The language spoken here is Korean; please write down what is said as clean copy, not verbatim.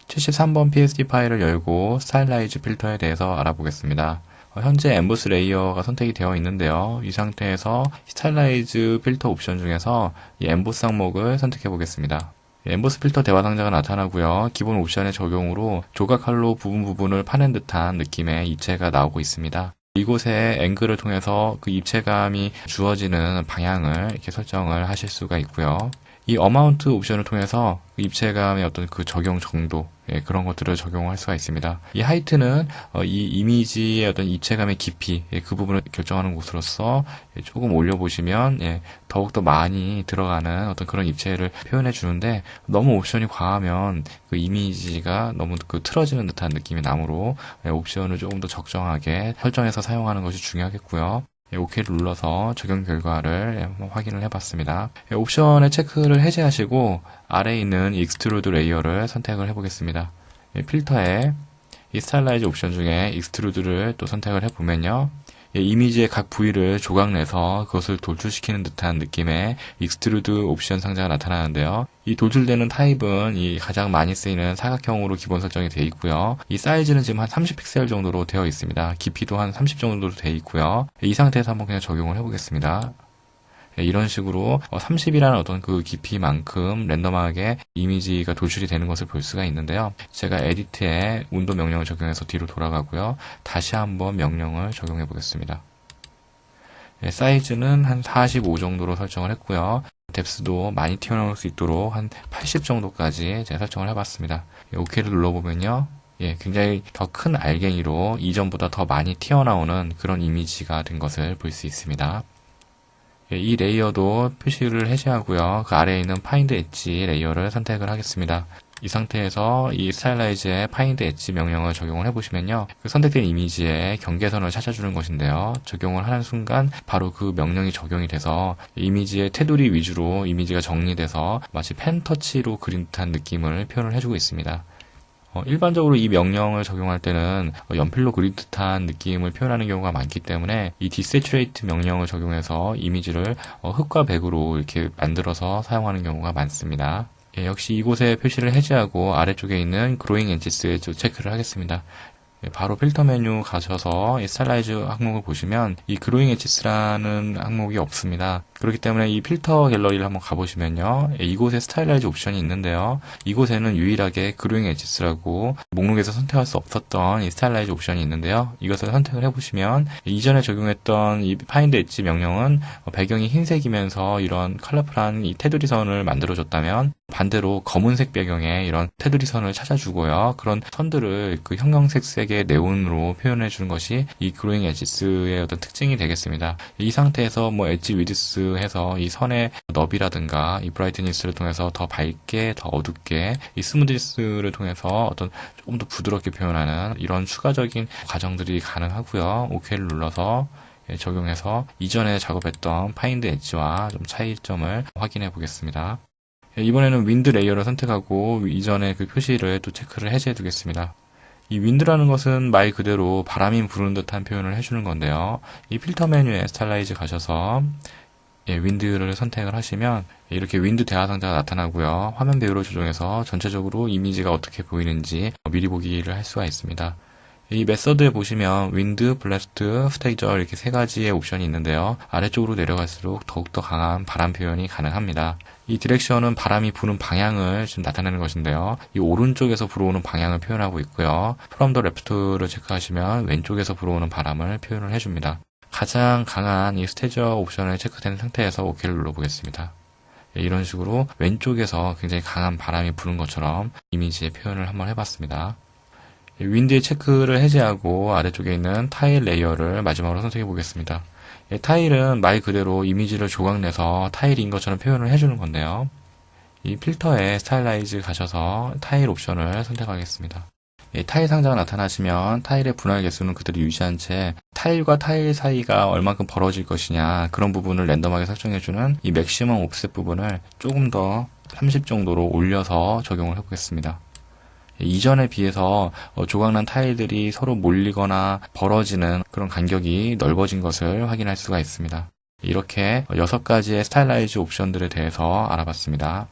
73번 PSD 파일을 열고 스타일라이즈 필터에 대해서 알아보겠습니다. 현재 엠보스 레이어가 선택이 되어 있는데요. 이 상태에서 스타일라이즈 필터 옵션 중에서 이 엠보스 항목을 선택해 보겠습니다. 엠보스 필터 대화 상자가 나타나고요. 기본 옵션의 적용으로 조각칼로 부분을 파낸 듯한 느낌의 입체가 나오고 있습니다. 이곳에 앵글을 통해서 그 입체감이 주어지는 방향을 이렇게 설정을 하실 수가 있고요. 이 어마운트 옵션을 통해서 입체감의 어떤 그 적용 정도, 그런 것들을 적용할 수가 있습니다. 이 하이트는 이 이미지의 어떤 입체감의 깊이, 그 부분을 결정하는 곳으로서 조금 올려보시면 더욱더 많이 들어가는 어떤 그런 입체를 표현해 주는데, 너무 옵션이 과하면 그 이미지가 너무 그 틀어지는 듯한 느낌이 나므로 옵션을 조금 더 적정하게 설정해서 사용하는 것이 중요하겠고요. OK를 눌러서 적용 결과를 한번 확인을 해봤습니다. 옵션의 체크를 해제하시고 아래에 있는 익스트루드 레이어를 선택을 해보겠습니다. 필터에 이 스타일라이즈 옵션 중에 익스트루드를 또 선택을 해보면요. 이미지의 각 부위를 조각내서 그것을 돌출시키는 듯한 느낌의 익스트루드 옵션 상자가 나타나는데요. 이 돌출되는 타입은 이 가장 많이 쓰이는 사각형으로 기본 설정이 되어 있고요. 이 사이즈는 지금 한 30픽셀 정도로 되어 있습니다. 깊이도 한 30 정도로 되어 있고요. 이 상태에서 한번 그냥 적용을 해보겠습니다. 이런 식으로 30이라는 어떤 그 깊이만큼 랜덤하게 이미지가 돌출이 되는 것을 볼 수가 있는데요. 제가 에디트에 운도 명령을 적용해서 뒤로 돌아가고요. 다시 한번 명령을 적용해 보겠습니다. 사이즈는 한 45 정도로 설정을 했고요. 뎁스도 많이 튀어나올 수 있도록 한 80 정도까지 제가 설정을 해봤습니다. OK를 눌러보면요. 굉장히 더 큰 알갱이로 이전보다 더 많이 튀어나오는 그런 이미지가 된 것을 볼 수 있습니다. 이 레이어도 표시를 해제하고요. 그 아래에 있는 파인드 엣지 레이어를 선택을 하겠습니다. 이 상태에서 이 스타일라이즈의 파인드 엣지 명령을 적용을 해보시면요. 그 선택된 이미지의 경계선을 찾아주는 것인데요. 적용을 하는 순간 바로 그 명령이 적용이 돼서 이미지의 테두리 위주로 이미지가 정리돼서 마치 펜터치로 그린 듯한 느낌을 표현을 해주고 있습니다. 일반적으로 이 명령을 적용할 때는 연필로 그린 듯한 느낌을 표현하는 경우가 많기 때문에 이 디세츄레이트 명령을 적용해서 이미지를 흑과 백으로 이렇게 만들어서 사용하는 경우가 많습니다. 역시 이곳에 표시를 해제하고 아래쪽에 있는 그로잉 엣지스에 체크를 하겠습니다. 바로 필터 메뉴 가셔서 이 스타일라이즈 항목을 보시면 이 그로잉 엣지스라는 항목이 없습니다. 그렇기 때문에 이 필터 갤러리를 한번 가보시면요. 이곳에 스타일라이즈 옵션이 있는데요. 이곳에는 유일하게 그로잉 엣지스라고 목록에서 선택할 수 없었던 이 스타일라이즈 옵션이 있는데요. 이것을 선택을 해보시면 이전에 적용했던 이 파인드 엣지 명령은 배경이 흰색이면서 이런 컬러풀한 이 테두리 선을 만들어줬다면 반대로 검은색 배경에 이런 테두리 선을 찾아주고요. 그런 선들을 그 형형색색의 네온으로 표현해 주는 것이 이 그로잉 엣지스의 어떤 특징이 되겠습니다. 이 상태에서 뭐 엣지 위드스 해서 이 선의 너비라든가 이 브라이트니스를 통해서 더 밝게, 더 어둡게, 이 스무디스를 통해서 어떤 조금 더 부드럽게 표현하는 이런 추가적인 과정들이 가능하고요. OK를 눌러서 적용해서 이전에 작업했던 파인드 엣지와 좀 차이점을 확인해 보겠습니다. 이번에는 윈드 레이어를 선택하고 이전에 그 표시를 또 체크를 해제해 두겠습니다. 이 윈드라는 것은 말 그대로 바람이 부는 듯한 표현을 해주는 건데요. 이 필터 메뉴에 스타일라이즈 가셔서 윈드를 선택을 하시면 이렇게 윈드 대화 상자가 나타나고요. 화면 배우를 조정해서 전체적으로 이미지가 어떻게 보이는지 미리 보기를 할 수가 있습니다. 이 메서드에 보시면 윈드, 블래스트, 스테이저 이렇게 세 가지의 옵션이 있는데요. 아래쪽으로 내려갈수록 더욱더 강한 바람 표현이 가능합니다. 이 디렉션은 바람이 부는 방향을 지금 나타내는 것인데요. 이 오른쪽에서 불어오는 방향을 표현하고 있고요. From the left를 체크하시면 왼쪽에서 불어오는 바람을 표현을 해줍니다. 가장 강한 이 스테이저 옵션을 체크된 상태에서 OK를 눌러보겠습니다. 이런 식으로 왼쪽에서 굉장히 강한 바람이 부는 것처럼 이미지의 표현을 한번 해봤습니다. 윈드의 체크를 해제하고 아래쪽에 있는 타일 레이어를 마지막으로 선택해 보겠습니다. 타일은 말 그대로 이미지를 조각내서 타일인 것처럼 표현을 해주는 건데요. 이 필터에 스타일라이즈 가셔서 타일 옵션을 선택하겠습니다. 타일 상자가 나타나시면 타일의 분할 개수는 그대로 유지한 채 타일과 타일 사이가 얼만큼 벌어질 것이냐 그런 부분을 랜덤하게 설정해주는 이 맥시멈 옵셋 부분을 조금 더 30 정도로 올려서 적용을 해보겠습니다. 이전에 비해서 조각난 타일들이 서로 몰리거나 벌어지는 그런 간격이 넓어진 것을 확인할 수가 있습니다. 이렇게 6가지의 스타일라이즈 옵션들에 대해서 알아봤습니다.